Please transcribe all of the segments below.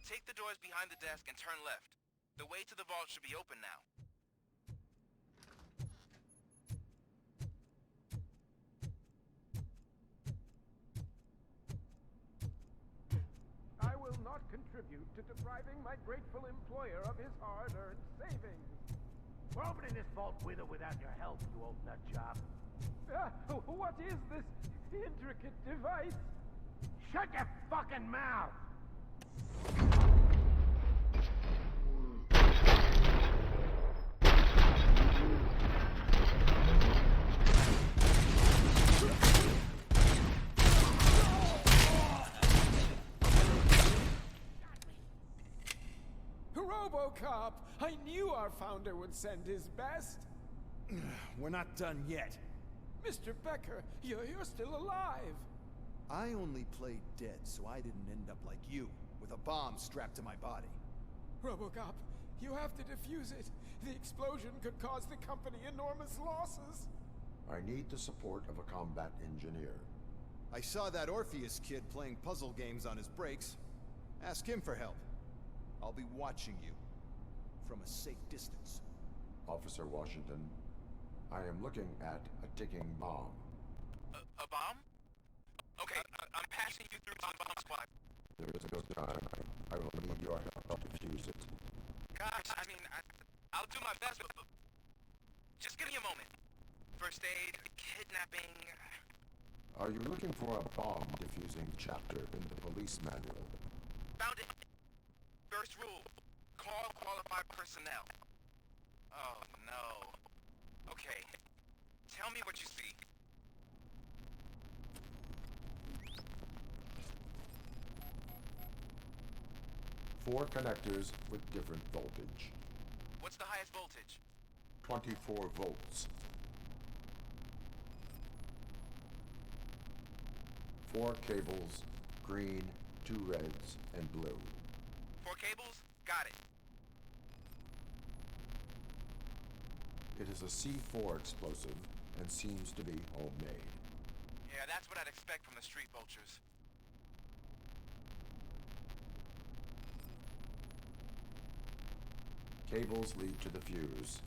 Take the doors behind the desk and turn left. The way to the vault should be open now. I will not contribute to depriving my grateful employer of his hard-earned savings. We're opening this vault with or without your help, you old nut job. What is this intricate device? Shut your fucking mouth! RoboCop! I knew our founder would send his best. We're not done yet. Mr. Becker, you're still alive. I only played dead, so I didn't end up like you, with a bomb strapped to my body. RoboCop, you have to defuse it. The explosion could cause the company enormous losses. I need the support of a combat engineer. I saw that Orpheus kid playing puzzle games on his breaks. Ask him for help. I'll be watching you from a safe distance. Officer Washington, I am looking at a ticking bomb. A bomb? Okay, I'm passing you through to the bomb squad. There is no time. I will need your help to defuse it. Gosh, I mean, I'll do my best, but just give me a moment. First aid, kidnapping... Are you looking for a bomb defusing chapter in the police manual? Found it. First rule, call qualified personnel. Oh, no. Okay, tell me what you see. Four connectors with different voltage. What's the highest voltage? 24 volts. 4 cables, green, 2 reds, and blue. 4 cables? Got it. It is a C4 explosive and seems to be homemade. Yeah, that's what I'd expect from the street vultures. Cables lead to the fuse.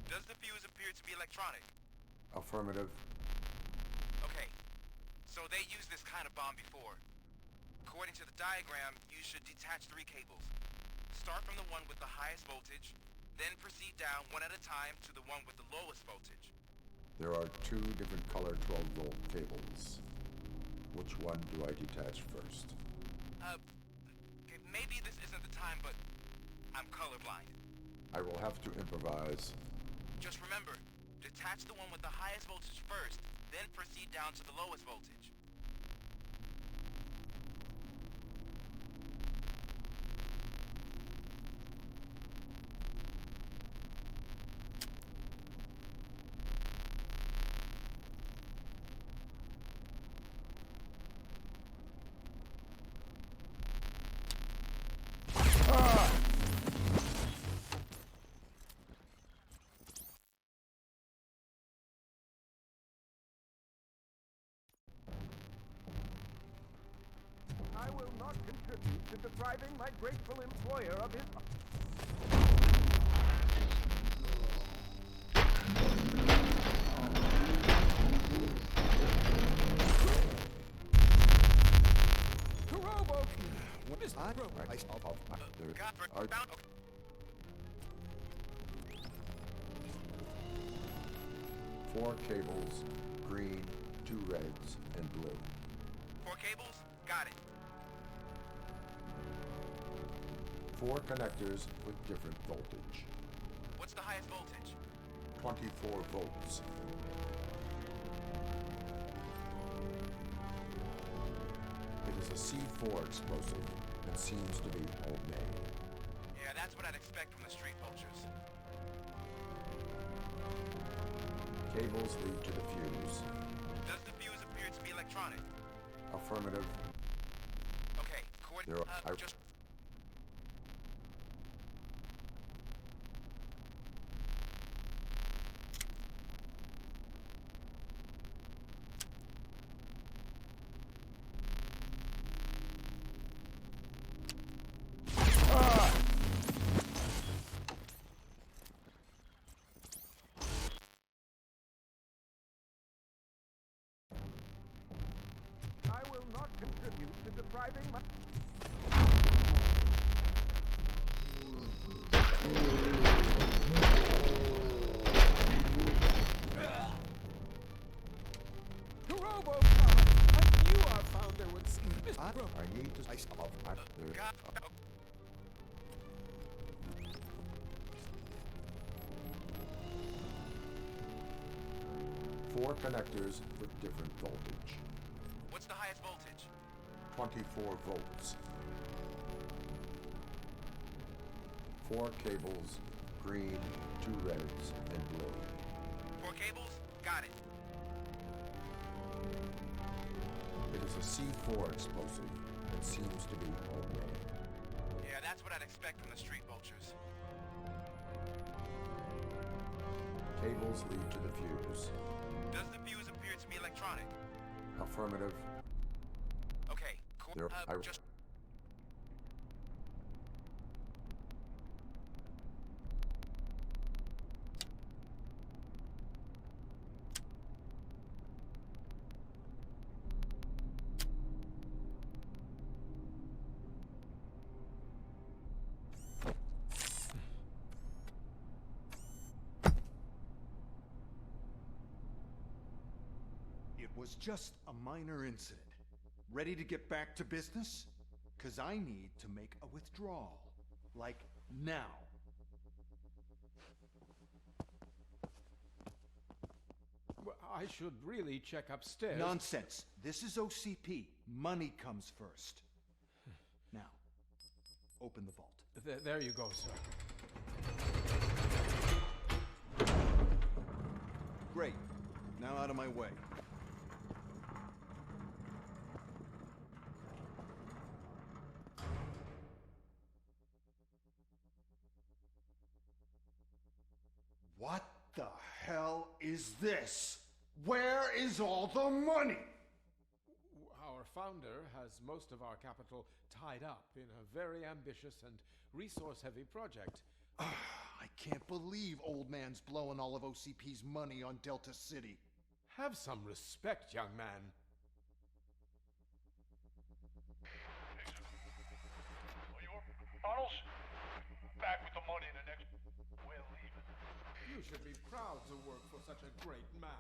Does the fuse appear to be electronic? Affirmative. Okay, so they used this kind of bomb before. According to the diagram, you should detach 3 cables. Start from the one with the highest voltage, then proceed down one at a time to the one with the lowest voltage. There are 2 different color 12-volt cables. Which one do I detach first? Maybe this isn't the time, but I'm colorblind. I will have to improvise. Just remember, detach the one with the highest voltage first, then proceed down to the lowest voltage. I will not contribute to depriving my grateful employer of his... Robo! What is that? Found... 4 cables, green, 2 reds, and blue. 4 cables? Got it. 4 connectors with different voltage. What's the highest voltage? 24 volts. It is a C4 explosive and seems to be homemade. Yeah, that's what I'd expect from the street vultures. Cables lead to the fuse. Does the fuse appear to be electronic? Affirmative. Okay, There are... just... describing my... RoboCop! I knew our founder would... I need to stop after. God. Four connectors with different voltage. What's the highest voltage? 24 volts. 4 cables, green, 2 reds, and blue. 4 cables? Got it. It is a C4 explosive and seems to be homemade. Yeah, that's what I'd expect from the street vultures. Cables lead to the fuse. Does the fuse appear to be electronic? Affirmative. Okay, cool. There, Just... It was just a minor incident. Ready to get back to business? 'Cause I need to make a withdrawal. Like, now. Well, I should really check upstairs. Nonsense. This is OCP. Money comes first. Now, open the vault. There you go, sir. Great. Now out of my way. What the hell is this? Where is all the money? Our founder has most of our capital tied up in a very ambitious and resource-heavy project. I can't believe old man's blowing all of OCP's money on Delta City. Have some respect, young man. Tunnels? Back with the money in the next... We're leaving. You should be proud to work for such a great man.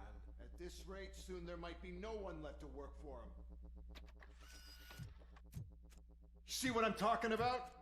At this rate, soon there might be no one left to work for him. See what I'm talking about?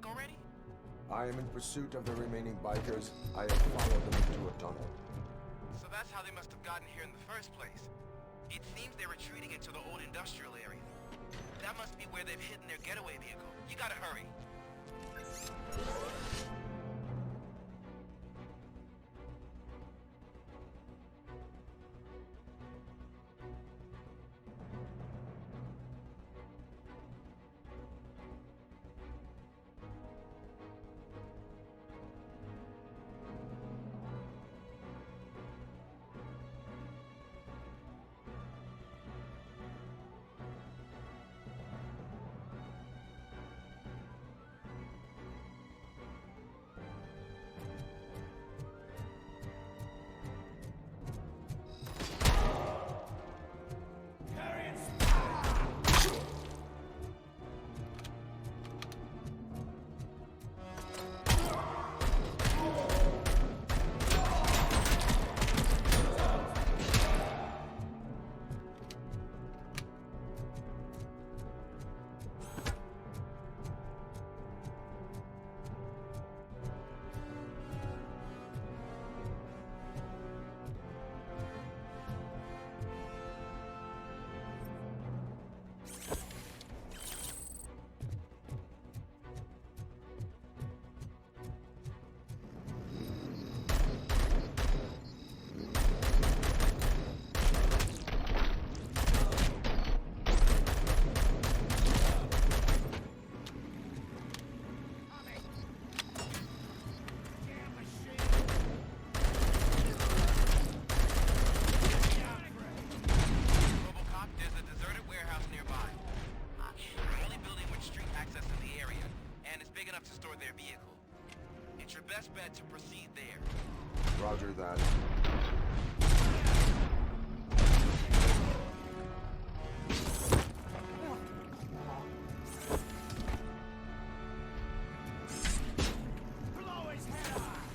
Already? I am in pursuit of the remaining bikers. I have followed them into a tunnel. So that's how they must have gotten here in the first place. It seems they're retreating into the old industrial area. That must be where they've hidden their getaway vehicle. You gotta hurry. set to proceed there. Roger that. Blow his head off!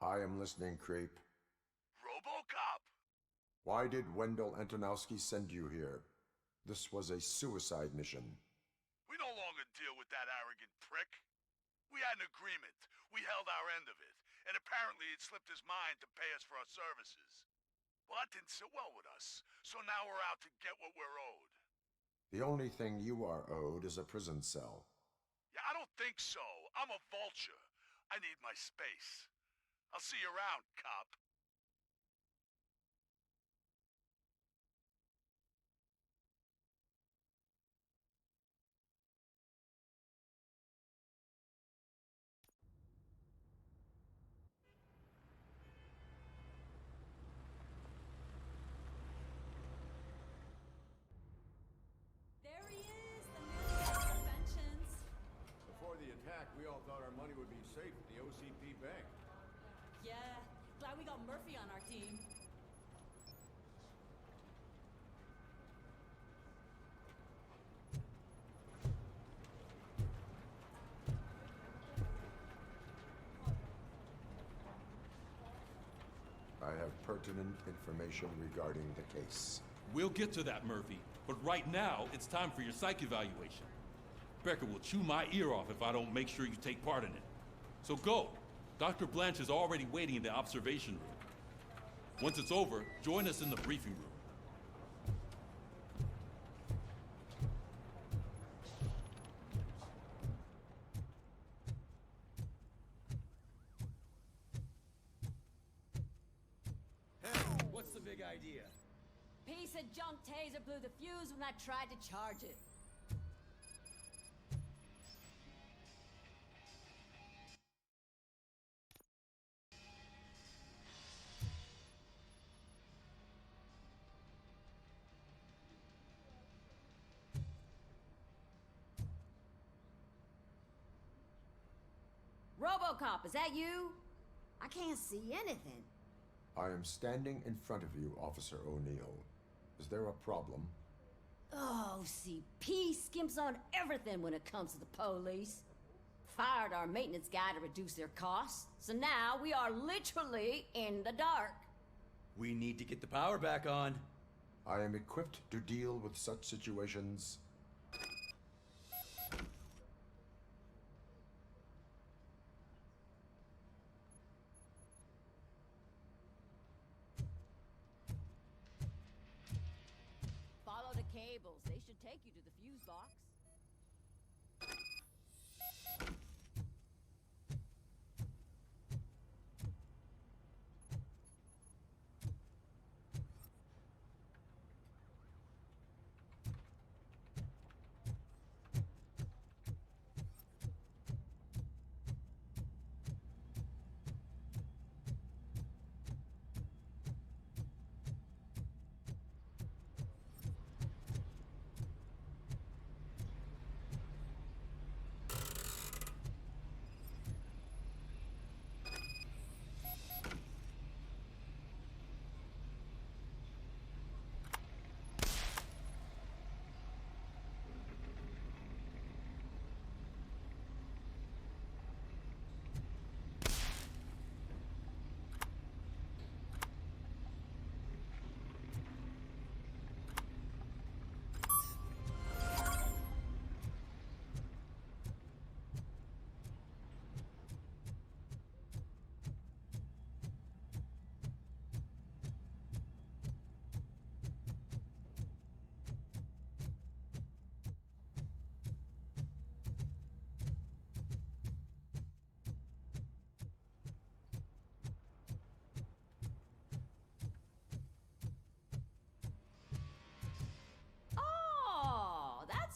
I am listening, creep. RoboCop! Why did Wendell Antonowski send you here? This was a suicide mission. We no longer deal with that arrogant prick. We had an agreement. We held our end of it. And apparently it slipped his mind to pay us for our services. Well, that didn't sit well with us. So now we're out to get what we're owed. The only thing you are owed is a prison cell. Yeah, I don't think so. I'm a vulture. I need my space. I'll see you around, cop. There he is, the man of inventions. Before the attack, we all thought our money would be safe at the OCP bank. Yeah, glad we got Murphy on our team. I have pertinent information regarding the case. We'll get to that, Murphy. But right now, it's time for your psych evaluation. Becker will chew my ear off if I don't make sure you take part in it. So go. Dr. Blanche is already waiting in the observation room. Once it's over, join us in the briefing room. What's the big idea? Piece of junk taser blew the fuse when I tried to charge it. RoboCop, is that you? I can't see anything. I am standing in front of you, Officer O'Neill. Is there a problem? Oh, CP skimps on everything when it comes to the police. Fired our maintenance guy to reduce their costs, so now we are literally in the dark. We need to get the power back on. I am equipped to deal with such situations. Follow the cables. They should take you to the fuse box.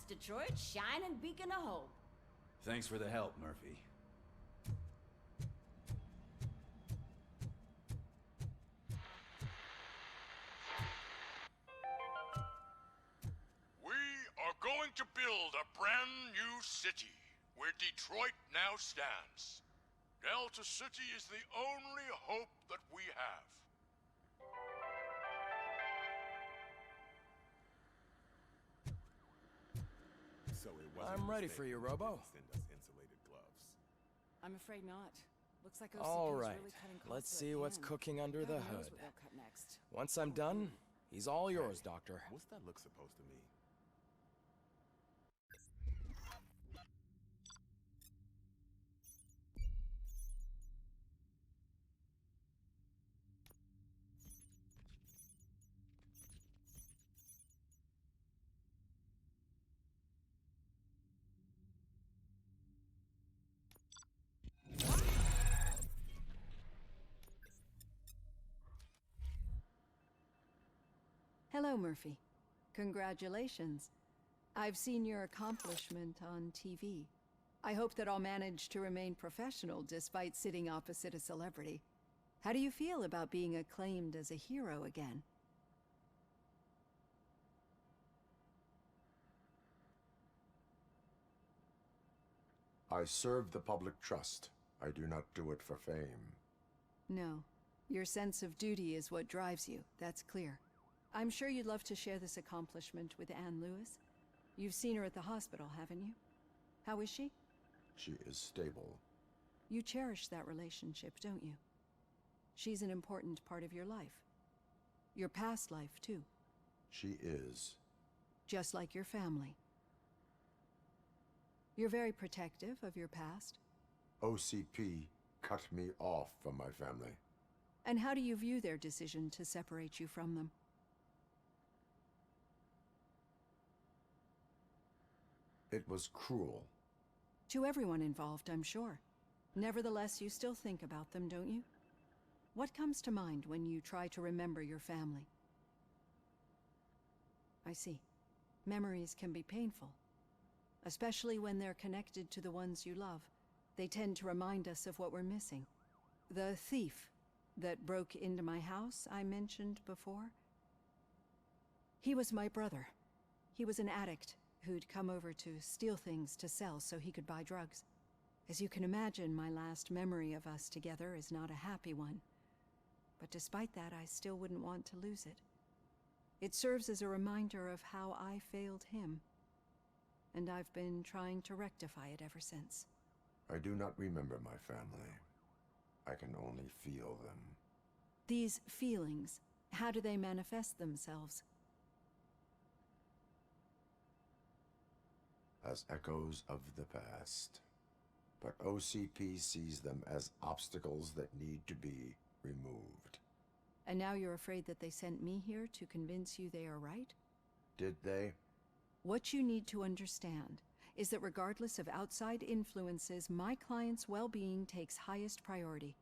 Detroit's shining beacon of hope. Thanks for the help, Murphy. We are going to build a brand new city where Detroit now stands. Delta City is the only hope that we have. So it wasn't I'm ready a mistake for you, that they Robo. didn't send us insulated gloves. I'm afraid not. Looks like OCP's All right, really cutting costs let's where see it what's can. cooking under God the knows hood. what they'll cut next. Once I'm done, he's all yours, Doctor. What's that look supposed to mean? Hello, Murphy. Congratulations. I've seen your accomplishment on TV. I hope that I'll manage to remain professional despite sitting opposite a celebrity. How do you feel about being acclaimed as a hero again? I serve the public trust. I do not do it for fame. No. Your sense of duty is what drives you, that's clear. I'm sure you'd love to share this accomplishment with Anne Lewis. You've seen her at the hospital, haven't you? How is she? She is stable. You cherish that relationship, don't you? She's an important part of your life. Your past life, too. She is. Just like your family. You're very protective of your past. OCP cut me off from my family. And how do you view their decision to separate you from them? It was cruel. To everyone involved, I'm sure. Nevertheless, you still think about them, don't you? What comes to mind when you try to remember your family? I see. Memories can be painful. Especially when they're connected to the ones you love. They tend to remind us of what we're missing. The thief that broke into my house I mentioned before? He was my brother. He was an addict who'd come over to steal things to sell so he could buy drugs. As you can imagine, my last memory of us together is not a happy one. But despite that, I still wouldn't want to lose it. It serves as a reminder of how I failed him. And I've been trying to rectify it ever since. I do not remember my family. I can only feel them. These feelings, how do they manifest themselves? As echoes of the past. But OCP sees them as obstacles that need to be removed. And now you're afraid that they sent me here to convince you they are right? Did they? What you need to understand is that regardless of outside influences, my client's well-being takes highest priority.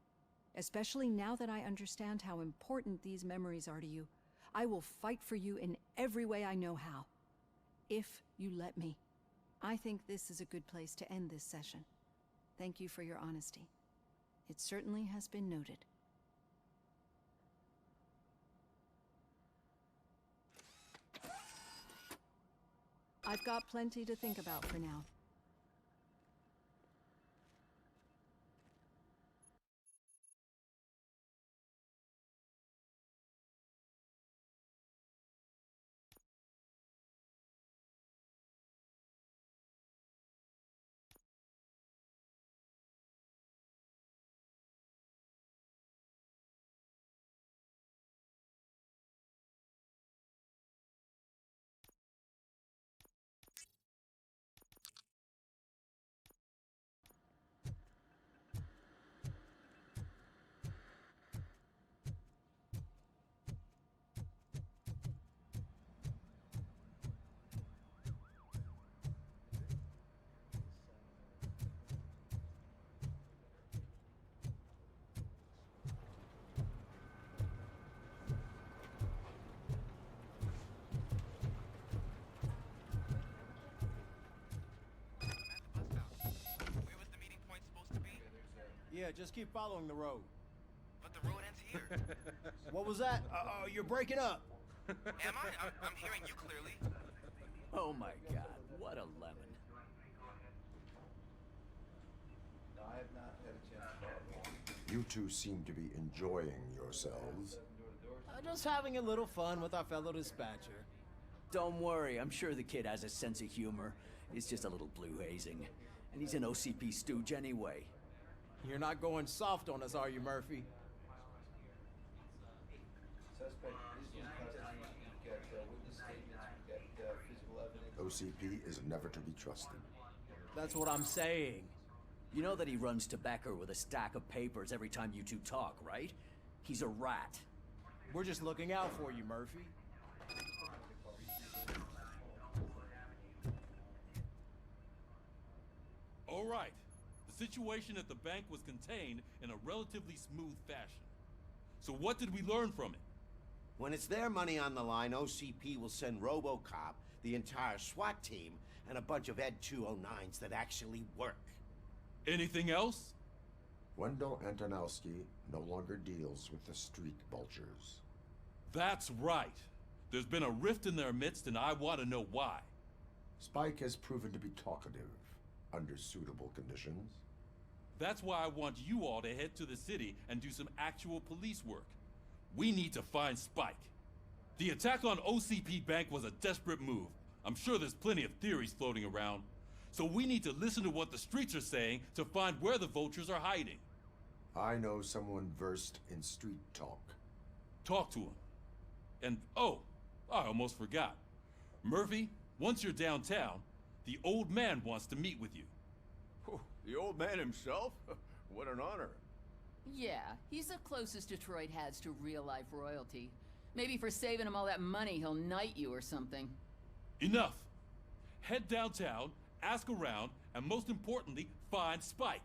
Especially now that I understand how important these memories are to you, I will fight for you in every way I know how. If you let me. I think this is a good place to end this session. Thank you for your honesty. It certainly has been noted. I've got plenty to think about for now. Yeah, just keep following the road. But the road ends here. What was that? You're breaking up. Am I? I'm hearing you clearly. Oh my god, what a lemon. You two seem to be enjoying yourselves. Just having a little fun with our fellow dispatcher. Don't worry, I'm sure the kid has a sense of humor. It's just a little blue hazing. And he's an OCP stooge anyway. You're not going soft on us, are you, Murphy? OCP is never to be trusted. That's what I'm saying. You know that he runs to Becker with a stack of papers every time you two talk, right? He's a rat. We're just looking out for you, Murphy. All right. The situation at the bank was contained in a relatively smooth fashion. So what did we learn from it? When it's their money on the line, OCP will send RoboCop, the entire SWAT team, and a bunch of Ed 209s that actually work. Anything else? Wendell Antonowski no longer deals with the street vultures. That's right. There's been a rift in their midst, and I want to know why. Spike has proven to be talkative under suitable conditions. That's why I want you all to head to the city and do some actual police work. We need to find Spike. The attack on OCP Bank was a desperate move. I'm sure there's plenty of theories floating around. So we need to listen to what the streets are saying to find where the vultures are hiding. I know someone versed in street talk. Talk to him. And oh, I almost forgot. Murphy, once you're downtown, the old man wants to meet with you. Oh, the old man himself? What an honor. Yeah, he's the closest Detroit has to real-life royalty. Maybe for saving him all that money, he'll knight you or something. Enough! Head downtown, ask around, and most importantly, find Spike.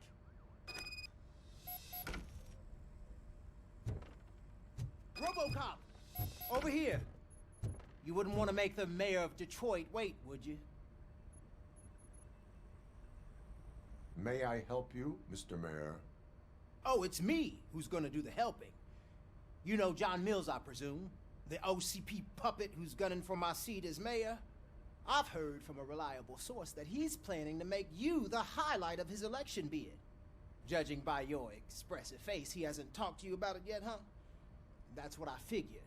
RoboCop! Over here! You wouldn't want to make the mayor of Detroit wait, would you? May I help you, Mr. Mayor? Oh, it's me who's gonna do the helping. You know John Mills, I presume. The OCP puppet who's gunning for my seat as mayor. I've heard from a reliable source that he's planning to make you the highlight of his election bid. Judging by your expressive face, he hasn't talked to you about it yet, huh? That's what I figured.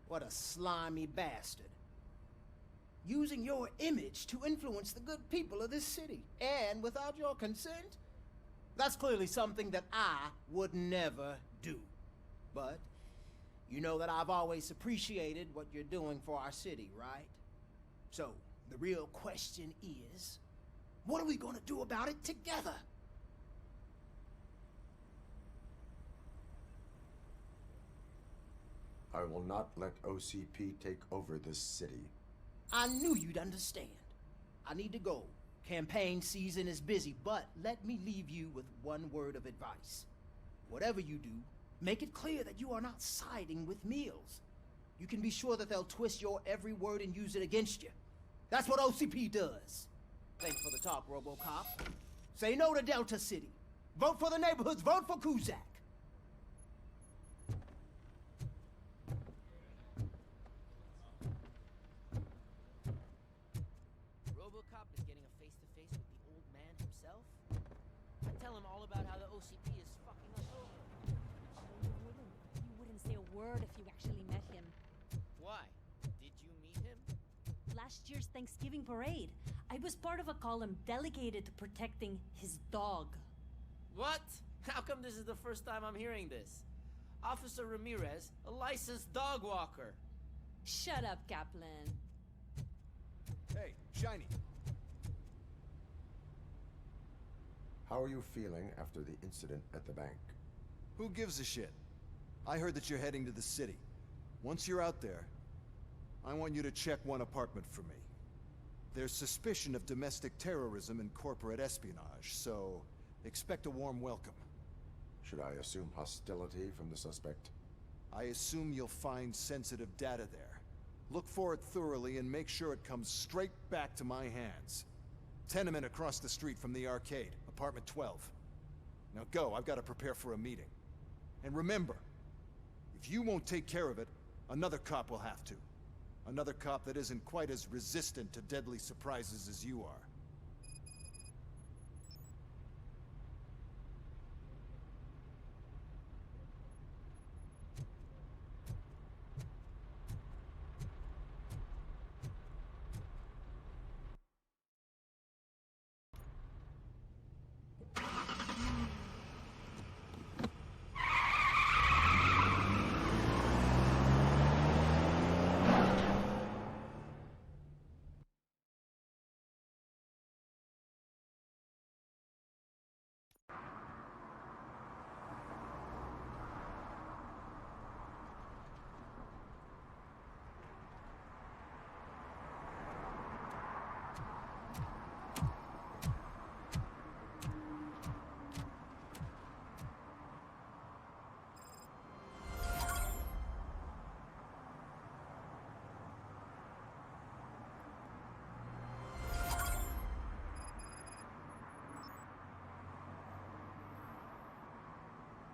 What a slimy bastard. Using your image to influence the good people of this city, and without your consent? That's clearly something that I would never do. But you know that I've always appreciated what you're doing for our city, right? So, the real question is, what are we gonna do about it together? I will not let OCP take over this city. I knew you'd understand. I need to go. Campaign season is busy, but let me leave you with one word of advice. Whatever you do, make it clear that you are not siding with Meals. You can be sure that they'll twist your every word and use it against you. That's what OCP does. Thanks for the talk, RoboCop. Say no to Delta City. Vote for the neighborhoods. Vote for Kuzak. RoboCop is getting a face-to-face with the old man himself. I tell him all about how the OCP is fucking us over. You wouldn't say a word if you actually met him. Why? Did you meet him? Last year's Thanksgiving parade, I was part of a column delegated to protecting his dog. What? How come this is the first time I'm hearing this? Officer Ramirez, a licensed dog walker. Shut up, Kaplan. Hey, Shiny. How are you feeling after the incident at the bank? Who gives a shit? I heard that you're heading to the city. Once you're out there, I want you to check one apartment for me. There's suspicion of domestic terrorism and corporate espionage, so expect a warm welcome. Should I assume hostility from the suspect? I assume you'll find sensitive data there. Look for it thoroughly and make sure it comes straight back to my hands. Tenement across the street from the arcade, apartment 12. Now go, I've got to prepare for a meeting. And remember, if you won't take care of it, another cop will have to. Another cop that isn't quite as resistant to deadly surprises as you are.